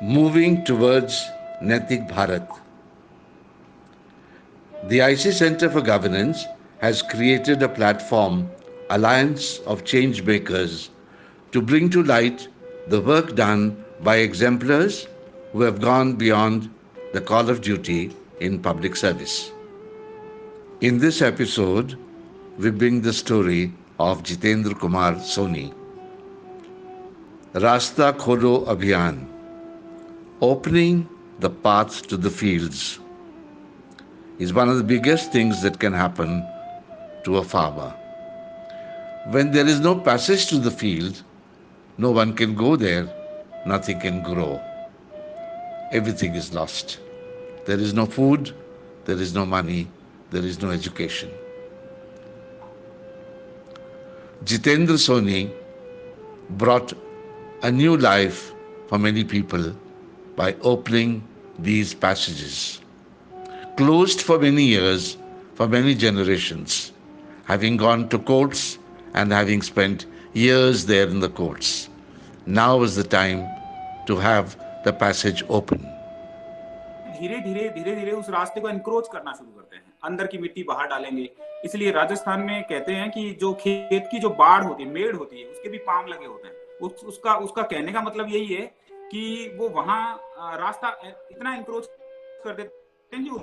Moving towards Naitik Bharat. The IC Center for Governance has created a platform, Alliance of Changemakers, to bring to light the work done by exemplars who have gone beyond the call of duty in public service. In this episode, we bring the story of Jitendra Kumar Soni. Rasta Kholo Abhiyan, opening the path to the fields, is one of the biggest things that can happen to a farmer. When there is no passage to the field, no one can go there, nothing can grow. Everything is lost. There is no food, there is no money, there is no education. Jitendra Soni brought a new life for many people by opening these passages. Closed for many years, for many generations, having gone to courts and having spent years there in the courts. Now is the time to have the passage open. धीरे धीरे धीरे धीरे उस रास्ते को encroach करना शुरू करते हैं, अंदर की मिट्टी बाहर डालेंगे। इसलिए राजस्थान में कहते हैं कि जो खेत की जो बाढ़ होती है, मेड़ होती है, उसके भी पाम लगे होते हैं। उसका कहने का मतलब यही है कि वो वहां रास्ता इतना एनक्रोच कर देते हैं कि वो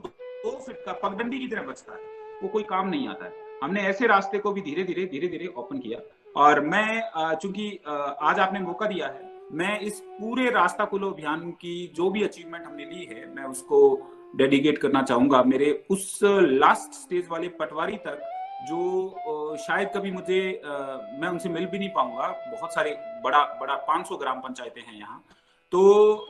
2 फीट का पगडंडी की तरह बचता है, वो कोई काम नहीं आता है। हमने ऐसे रास्ते को भी धीरे धीरे ओपन किया। और मैं चूंकि आज आपने मौका दिया है, मैं इस पूरे रास्ता खोलो अभियान की जो भी अचीवमेंट हमने ली है, मैं उसको डेडिकेट करना चाहूंगा मेरे उस लास्ट स्टेज वाले पटवारी तक, जो शायद कभी मुझे मैं उनसे मिल भी नहीं पाऊंगा। बहुत सारे बड़ा 500 ग्राम पंचायतें हैं यहाँ, तो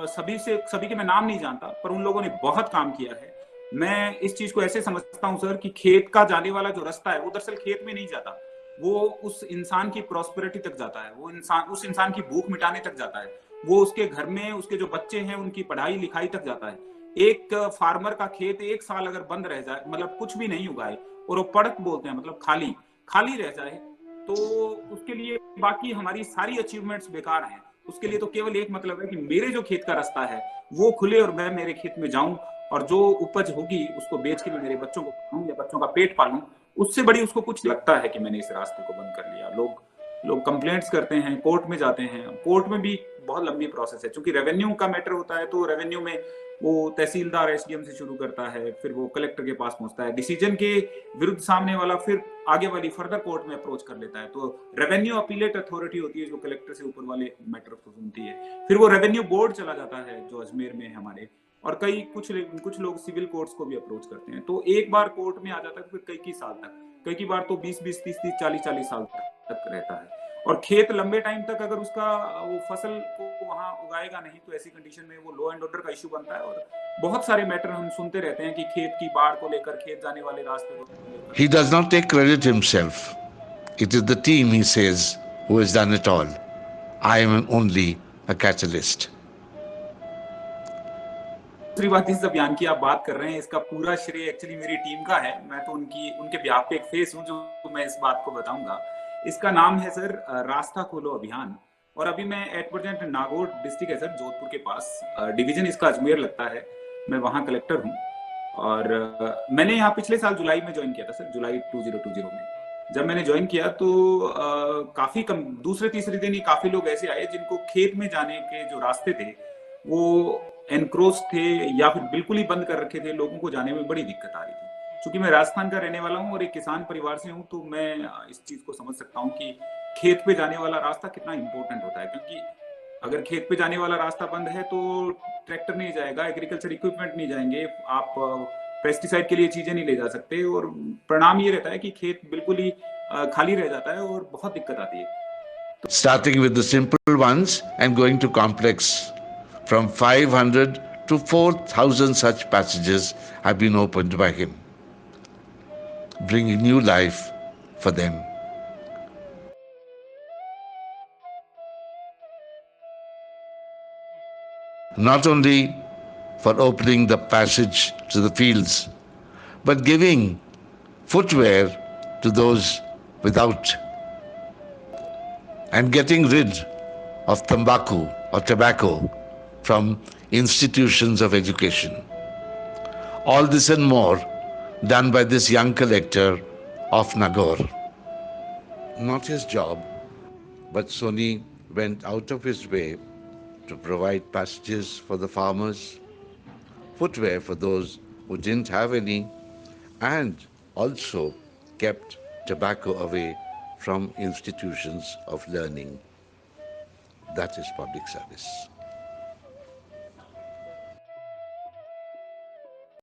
सभी के मैं नाम नहीं जानता, पर उन लोगों ने बहुत काम किया है। मैं इस चीज को ऐसे समझता हूँ सर कि खेत का जाने वाला जो रास्ता है, वो दरअसल खेत में नहीं जाता, वो उस इंसान की प्रॉस्पेरिटी तक जाता है, वो उस इंसान की भूख मिटाने तक जाता है, वो उसके घर में उसके जो बच्चे हैं उनकी पढ़ाई लिखाई तक जाता है। एक फार्मर का खेत 1 साल अगर बंद रह जाए, मतलब कुछ भी नहीं उगाए, और वो पड़क बोलते हैं, मतलब खाली रह जाए, तो उसके लिए बाकी हमारी सारी अचीवमेंट्स बेकार हैं। उसके लिए तो केवल एक मतलब है कि मेरे जो खेत का रास्ता है वो खुले और मैं मेरे खेत में जाऊं, और जो उपज होगी उसको बेच के भी मेरे बच्चों को खाऊं या बच्चों का पेट पालूं। उससे बड़ी उसको कुछ लगता है कि मैंने इस रास्ते को बंद कर लिया। लोग कंप्लेंट्स करते हैं, कोर्ट में जाते हैं, कोर्ट में भी बहुत लंबी प्रोसेस है, क्योंकि रेवेन्यू का मैटर होता है। तो रेवेन्यू में वो तहसीलदार एसडीएम से शुरू करता है, फिर वो कलेक्टर के पास पहुंचता है, डिसीजन के विरुद्ध सामने वाला फिर आगे वाली फर्दर कोर्ट में अप्रोच कर लेता है। तो रेवेन्यू अपीलेट अथॉरिटी होती है जो कलेक्टर से ऊपर वाले मैटर को सुनती है। फिर वो रेवेन्यू बोर्ड चला जाता है जो अजमेर में है हमारे, और कुछ लोग सिविल कोर्ट्स को भी अप्रोच करते हैं। तो एक बार कोर्ट में आ जाता है, फिर कई साल तक, कई बार तो 20-20, 30-30, 40-40 साल तक रहता है। और खेत लंबे टाइम तक अगर उसका वो फसल को वहां उगाएगा नहीं, तो ऐसी कंडीशन में वो लॉ एंड ऑर्डर का इश्यू बनता है। और बहुत सारे मैटर हम सुनते रहते हैं कि खेत की बाढ़ को लेकर, खेत जाने वाले रास्ते को। He does not take credit himself. It is the team, he says, who has done it all. I am only a catalyst. दूसरी बात, इस अभियान की आप बात कर रहे हैं, इसका पूरा श्रेय एक्चुअली मेरी टीम का है। मैं तो उनके बिहाफ पे एक फेस हूं जो मैं इस बात को बताऊंगा। इसका नाम है सर रास्ता खोलो अभियान, और अभी मैं एट प्रेजेंट नागौर डिस्ट्रिक्ट है सर, जोधपुर के पास, डिवीजन इसका अजमेर लगता है, मैं वहां कलेक्टर हूँ। और मैंने यहाँ पिछले साल जुलाई में ज्वाइन किया था सर, जुलाई 2020 में जब मैंने ज्वाइन किया, तो काफी कम दूसरे तीसरे दिन ही काफी लोग ऐसे आए जिनको खेत में जाने के जो रास्ते थे वो एनक्रोच थे या फिर बिल्कुल ही बंद कर रखे थे। लोगों को जाने में बड़ी दिक्कत आ रही थी। क्योंकि मैं राजस्थान का रहने वाला हूँ और एक किसान परिवार से हूँ, तो मैं इस चीज को समझ सकता हूँ कि खेत पे जाने वाला रास्ता कितना इंपॉर्टेंट होता है। क्योंकि अगर खेत पे जाने वाला रास्ता बंद है तो ट्रैक्टर नहीं जाएगा, एग्रीकल्चर इक्विपमेंट नहीं जाएंगे, आप पेस्टिसाइड के लिए चीजें नहीं ले जा सकते, और परिणाम ये रहता है कि खेत बिल्कुल ही खाली रह जाता है और बहुत दिक्कत आती है। Starting with the simple ones and going to complex, from 500 to 4,000 such passages have been opened by him, bringing new life for them. Not only for opening the passage to the fields, but giving footwear to those without, and getting rid of tobacco from institutions of education. All this and more done by this young collector of Nagaur. Not his job, but Soni went out of his way to provide passages for the farmers, footwear for those who didn't have any, and also kept tobacco away from institutions of learning. That is public service.